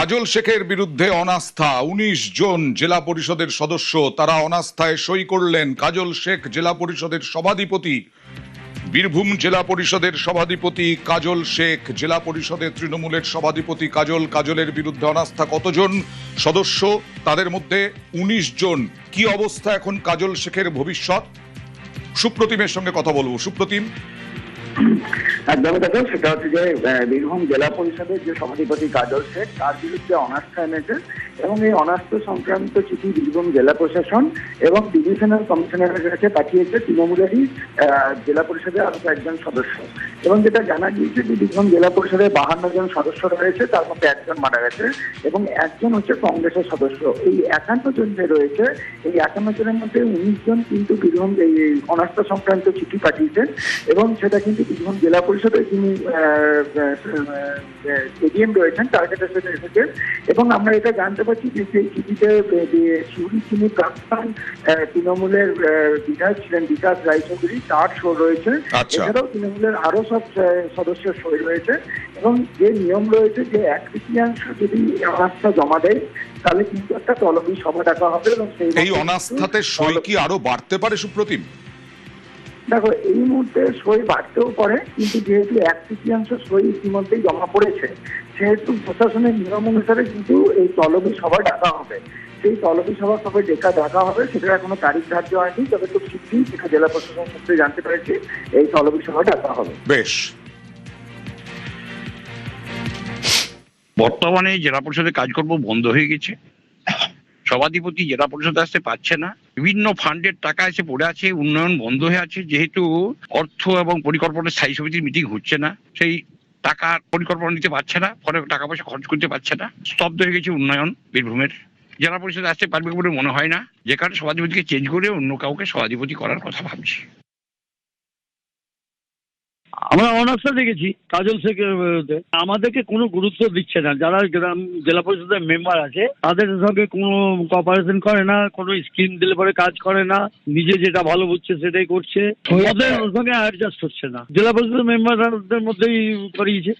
কাজল শেখের বিরুদ্ধে অনাস্থা, ১৯ জন জেলা পরিষদের সদস্য তারা অনাস্থায় সই করলেন। কাজল শেখ জেলা পরিষদের সভাধিপতি, বীরভূম জেলা পরিষদের সভাধিপতি কাজল শেখ, জেলা পরিষদের তৃণমূলের সভাধিপতি কাজলের বিরুদ্ধে অনাস্থা। কতজন সদস্য? তাদের মধ্যে ১৯ জন। কি অবস্থা এখন কাজল শেখের ভবিষ্যৎ? সুপ্রতিমের সঙ্গে কথা বলবো। সুপ্রতিম, একদমই দেখো, সেটা হচ্ছে যে বীরভূম জেলা পরিষদের যে সভাধিপতি কাজল শেখ তার বিরুদ্ধে অনাস্থা এনেছে এবং এই অনাস্থা সংক্রান্ত চিঠি বীরভূম জেলা প্রশাসন এবং ডিভিশনাল কমিশনারের কাছে পাঠিয়েছে তৃণমূলেরই জেলা পরিষদের আরো কয়েকজন সদস্য। এবং যেটা জানা গিয়েছে যে বীরভূম জেলা পরিষদের ৫২ জন সদস্য রয়েছে, তার মধ্যে একজন মারা গেছে এবং একজন হচ্ছে কংগ্রেসের সদস্য। এই ৫১ জন যে রয়েছে, এই ৫১ জনের মধ্যে ১৯ জন কিন্তু বীরভূম এই অনাস্থা সংক্রান্ত চিঠি পাঠিয়েছেন এবং সেটা কিন্তু বীরভূম জেলা পরিষদের যিনি এডিএম রয়েছেন তার কাছে সেটা এসেছে। এবং আমরা এটা জানতে পারছি যে সেই চিঠিতে শিউরি যিনি প্রাক্তন তৃণমূলের বিধায়ক ছিলেন বিকাশ রায়চৌধুরী, তার সই রয়েছে। এছাড়াও তৃণমূলের আরো সব সদস্যের সই রয়েছে এবং যে নিয়ম রয়েছে যে ১/৩ যদি অনাস্থা জমা দেয় তাহলে কিন্তু একটা তলবি সভা ডাকা হবে এবং এই অনাস্থাতে সই কি আরো বাড়তে পারে সুপ্রতিম? দেখো, এই মুহূর্তে সই বাড়তেও পারে, কিন্তু যেহেতু ১/৩ সই ইতিমধ্যেই জমা পড়েছে সেহেতু প্রশাসনের নিয়ম অনুসারে কিন্তু এই তলবি সভা ডাকা হবে। সেই তলবি সভা কবে ডাকা হবে সেটা এখনো তারিখ ধার্য হয়নি, তবে খুব শীঘ্রই যেটা জেলা প্রশাসন সূত্রে জানতে পেরেছি এই তলবি সভা ডাকা হবে। বেশ। বর্তমানে জেলা পরিষদের কাজকর্ম বন্ধ হয়ে গেছে, সভাধিপতি জেলা পরিষদে আসতে পারছে না, বিভিন্ন ফান্ডের টাকা এসে পড়ে আছে, উন্নয়ন বন্ধ হয়ে আছে। যেহেতু অর্থ এবং পরিকল্পনা স্থায়ী সমিতির মিটিং হচ্ছে না, সেই টাকার পরিকল্পনা নিতে পারছে না, ফলে টাকা পয়সা খরচ করতে পারছে না। স্তব্ধ হয়ে গেছে উন্নয়ন বীরভূমের। জেলা পরিষদে আসতে পারবে বলে মনে হয় না, যে কারণে সভাধিপতিকে চেঞ্জ করে অন্য কাউকে সভাধিপতি করার কথা ভাবছি। আমরা অনাস্থা দেখেছি কাজল শেখের বিরুদ্ধে। আমাদেরকে কোনো গুরুত্ব দিচ্ছে না, যারা গ্রাম জেলা পরিষদের মেম্বার আছে তাদের সঙ্গে কোনো কপারেশন করে না, কোনো স্কিম দিলে পরে কাজ করে না, নিজে যেটা ভালো বুঝছে সেটাই করছে, ওদের সঙ্গে অ্যাডজাস্ট হচ্ছে না। জেলা পরিষদের মেম্বারদের মধ্যেই করিয়েছে।